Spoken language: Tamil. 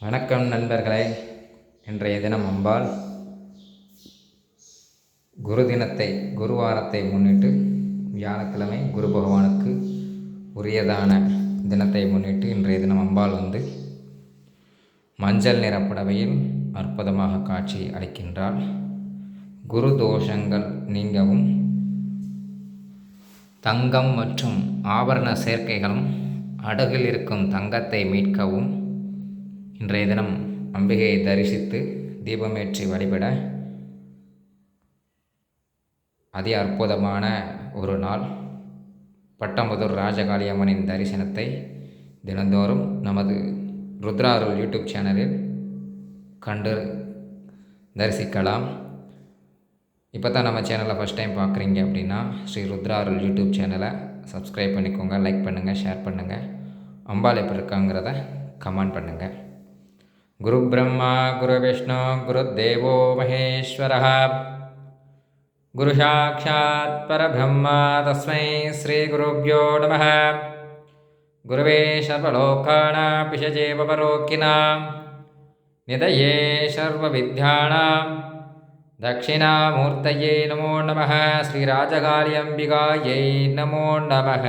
வணக்கம் நண்பர்களே. இன்றைய தினம் அம்பாள் குரு தினத்தை குருவாரத்தை முன்னிட்டு வியாழக்கிழமை குரு பகவானுக்கு உரியதான தினத்தை முன்னிட்டு இன்றைய தினம் அம்பாள் மஞ்சள் நிற புடவையில் அற்புதமாக காட்சி அளிக்கின்றாள். குரு தோஷங்கள் நீங்கவும் தங்கம் மற்றும் ஆபரண சேர்க்கைகளும் அடகில் இருக்கும் தங்கத்தை மீட்கவும் இன்றைய தினம் அம்பிகையை தரிசித்து தீபமேற்றி வழிபட அதி அற்புதமான ஒரு நாள். பட்டம்புதூர் ராஜகாளி அம்மனின் தரிசனத்தை தினந்தோறும் நமது ருத்ரா அருள் யூடியூப் சேனலில் கண்டு தரிசிக்கலாம். இப்போ தான் நம்ம சேனலை ஃபஸ்ட் டைம் பார்க்குறீங்க அப்படின்னா ஸ்ரீ ருத்ரா அருள் யூடியூப் சேனலை சப்ஸ்கிரைப் பண்ணிக்கோங்க, லைக் பண்ணுங்கள், ஷேர் பண்ணுங்கள். அம்பாள் எப்படி இருக்காங்கிறத கமெண்ட் பண்ணுங்கள். குரு பிரம்மா குரு விஷ்ணு குரு தேவோ மகேஸ்வரः குரு சாட்சாத் பரபிரம்மா தஸ்மை ஸ்ரீ குருப்யோ நமः. குருவே சர்வலோகானாம் பிஷஜே பவரோக்கினாம் நிதயே சர்வவித்யானாம் தட்சிணாமூர்த்தயே நமோ நமः. ஸ்ரீராஜகாளி அம்பிகாயை நமோ நமः.